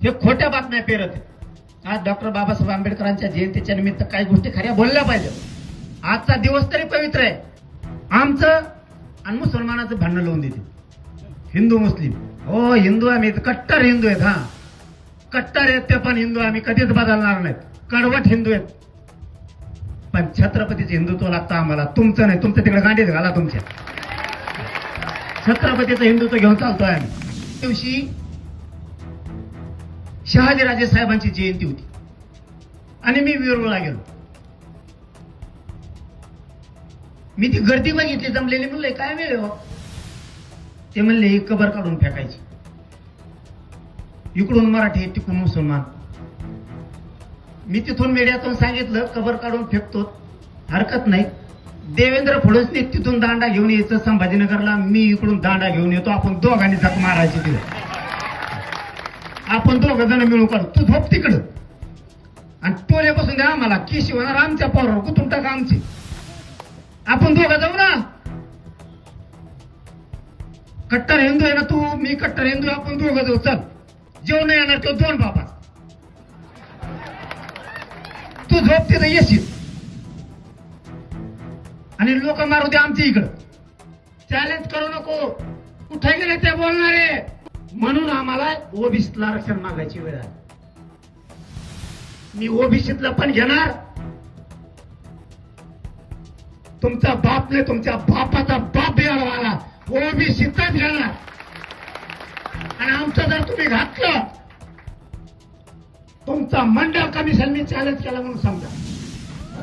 हे खोट्या बातम्या पेरत आहेत. आज डॉक्टर बाबासाहेब आंबेडकरांच्या जयंतीच्या निमित्त काही गोष्टी खऱ्या बोलल्या पाहिजे. आजचा दिवस तरी पवित्र आहे. आमचं आणि मुसलमानाचं भांडण लावून देते हिंदू मुस्लिम. हो हिंदू आम्ही कट्टर हिंदू आहेत. हा कट्टर आहेत ते पण हिंदू आम्ही कधीच बदलणार नाहीत. कडवट हिंदू आहेत. पण छत्रपतीचं हिंदुत्व लागतं आम्हाला, तुमचं नाही. तुमचं तिकडे गांडीत घाला तुमच्या. छत्रपतीचं हिंदुत्व घेऊन चालतोय आम्ही. दिवशी शहाजीराजे साहेबांची जयंती होती आणि मी वेरूळला गेलो. मी ती गर्दी बघितली जमलेली. म्हणले काय वेळ हो. ते म्हणले ही कबर काढून फेकायची. इकडून मराठी तिकडून मुसलमान. मी तिथून मीडियातून सांगितलं कबर काढून फेकतो, हरकत नाही. देवेंद्र फडणवीसने तिथून दांडा घेऊन यायचं संभाजीनगरला, मी इकडून दांडा घेऊन येतो. आपण दोघांनी झक मारायची तिथे. आपण दोघ जण मिळून काढू. तू झोप तिकडं आणि टोले बसून द्या आम्हाला. केशी होणार आमच्या पोरावर, कुठून टाका आमची. आपण दोघं जाऊ ना. कट्टर हिंदू आहे ना तू, मी कट्टर हिंदू. आपण दोघं जाऊ. चल जेवण येणार तो दोन बाबा. तू झोप तिथं येशील आणि लोक मारू दे आमच्या इकडं. चॅलेंज करू नको. कुठे गेले ते बोलणारे. म्हणून आम्हाला ओबीसीतलं आरक्षण मागायची वेळ आहे. मी ओबीसीतलं पण घेणार. तुमचा बाप नाही, तुमच्या बापाचा बाप याला ओबीसीचाच घेणार. आणि आमचं जर तुम्ही घातलं, तुमचा मंडळ कमिशन मी चॅलेंज केला म्हणून समजा.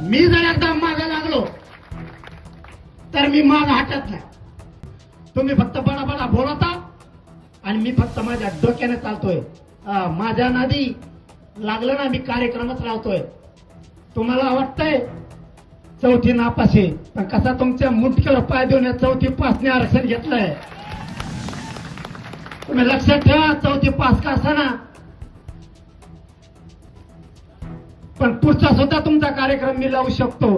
मी जर एकदा मागे लागलो तर मी माग हटत नाही. तुम्ही फक्त बडा बडा बोलता आणि मी फक्त माझ्या डोक्याने चालतोय. माझ्या नादी लागलं ना मी कार्यक्रमच लावतोय. तुम्हाला वाटतंय चौथी नापास आहे, पण कसा तुमच्या मुठक्यावर पाय देऊन चौथी पासने आरक्षण घेतलंय. तुम्ही लक्षात ठेवा. चौथी पास का असाना, पण पुढचा सुद्धा तुमचा कार्यक्रम मी लावू शकतो.